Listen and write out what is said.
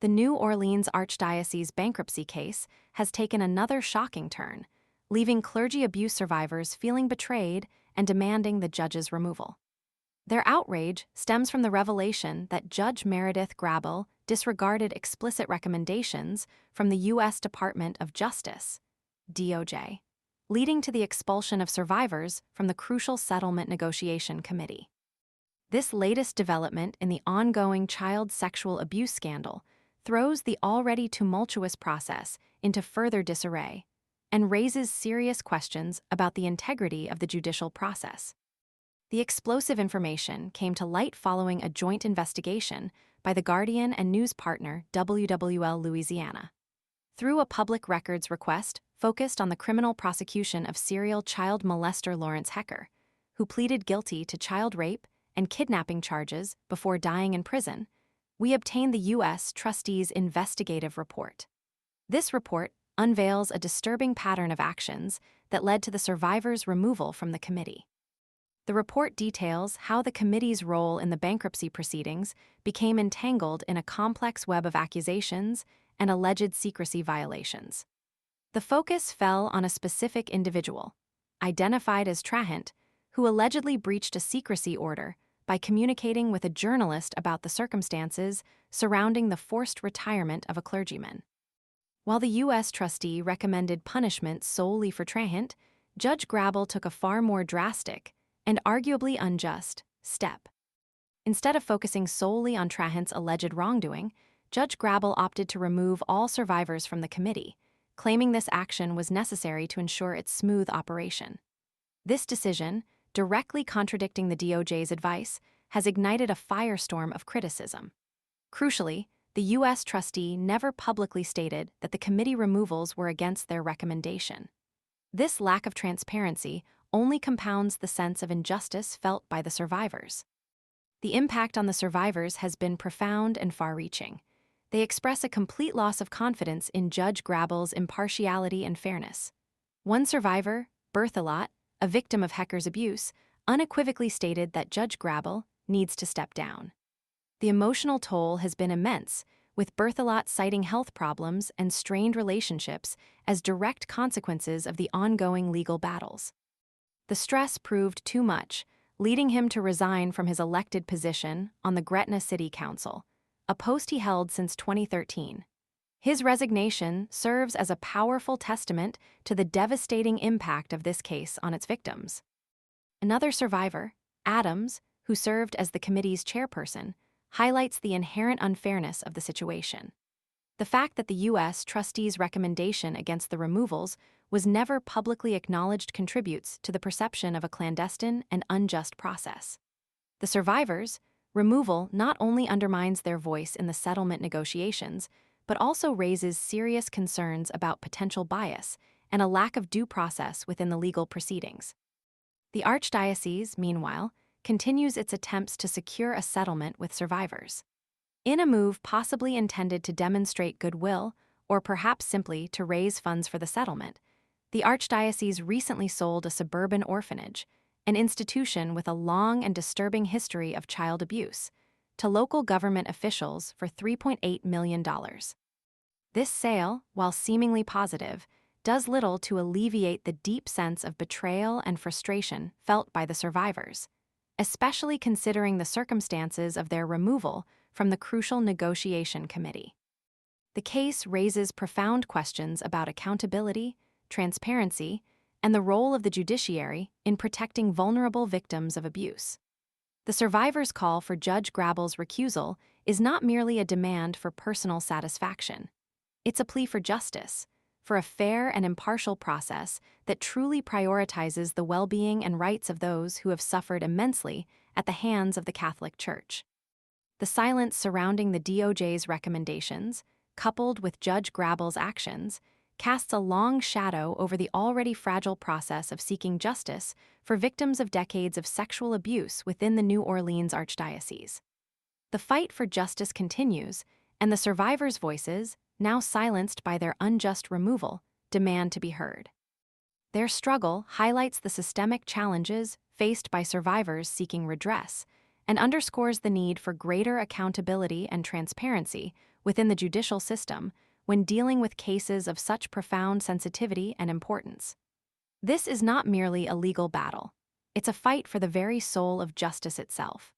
the New Orleans Archdiocese bankruptcy case has taken another shocking turn, leaving clergy abuse survivors feeling betrayed and demanding the judge's removal. Their outrage stems from the revelation that Judge Meredith Grable disregarded explicit recommendations from the U.S. Department of Justice, DOJ, leading to the expulsion of survivors from the crucial settlement negotiation committee. This latest development in the ongoing child sexual abuse scandal throws the already tumultuous process into further disarray and raises serious questions about the integrity of the judicial process. The explosive information came to light following a joint investigation by The Guardian and news partner WWL Louisiana. Through a public records request focused on the criminal prosecution of serial child molester Lawrence Hecker, who pleaded guilty to child rape and kidnapping charges before dying in prison, we obtained the U.S. Trustee's investigative report. This report unveils a disturbing pattern of actions that led to the survivors' removal from the committee. The report details how the committee's role in the bankruptcy proceedings became entangled in a complex web of accusations and alleged secrecy violations. The focus fell on a specific individual, identified as Trahant, who allegedly breached a secrecy order by communicating with a journalist about the circumstances surrounding the forced retirement of a clergyman. While the U.S. trustee recommended punishment solely for Trahant, Judge Grable took a far more drastic and arguably unjust step. Instead of focusing solely on Trahant's alleged wrongdoing, Judge Grable opted to remove all survivors from the committee, claiming this action was necessary to ensure its smooth operation. This decision, directly contradicting the DOJ's advice, has ignited a firestorm of criticism. Crucially, the U.S. trustee never publicly stated that the committee removals were against their recommendation. This lack of transparency only compounds the sense of injustice felt by the survivors. The impact on the survivors has been profound and far-reaching. They express a complete loss of confidence in Judge Grable's impartiality and fairness. One survivor, Berthelot, a victim of Hecker's abuse, unequivocally stated that Judge Grable needs to step down. The emotional toll has been immense, with Berthelot citing health problems and strained relationships as direct consequences of the ongoing legal battles. The stress proved too much, leading him to resign from his elected position on the Gretna City Council, a post he held since 2013. His resignation serves as a powerful testament to the devastating impact of this case on its victims. Another survivor, Adams, who served as the committee's chairperson, highlights the inherent unfairness of the situation. The fact that the U.S. trustee's recommendation against the removals was never publicly acknowledged contributes to the perception of a clandestine and unjust process. The survivors' removal not only undermines their voice in the settlement negotiations, but also raises serious concerns about potential bias and a lack of due process within the legal proceedings. The Archdiocese, meanwhile, continues its attempts to secure a settlement with survivors. In a move possibly intended to demonstrate goodwill, or perhaps simply to raise funds for the settlement, the Archdiocese recently sold a suburban orphanage, an institution with a long and disturbing history of child abuse, to local government officials for $3.8 million. This sale, while seemingly positive, does little to alleviate the deep sense of betrayal and frustration felt by the survivors, especially considering the circumstances of their removal from the crucial negotiation committee. The case raises profound questions about accountability, transparency, and the role of the judiciary in protecting vulnerable victims of abuse. The survivors' call for Judge Grable's recusal is not merely a demand for personal satisfaction. It's a plea for justice, for a fair and impartial process that truly prioritizes the well-being and rights of those who have suffered immensely at the hands of the Catholic Church. The silence surrounding the DOJ's recommendations, coupled with Judge Grable's actions, casts a long shadow over the already fragile process of seeking justice for victims of decades of sexual abuse within the New Orleans Archdiocese. The fight for justice continues, and the survivors' voices, now silenced by their unjust removal, demand to be heard. Their struggle highlights the systemic challenges faced by survivors seeking redress and underscores the need for greater accountability and transparency within the judicial system when dealing with cases of such profound sensitivity and importance. This is not merely a legal battle. It's a fight for the very soul of justice itself.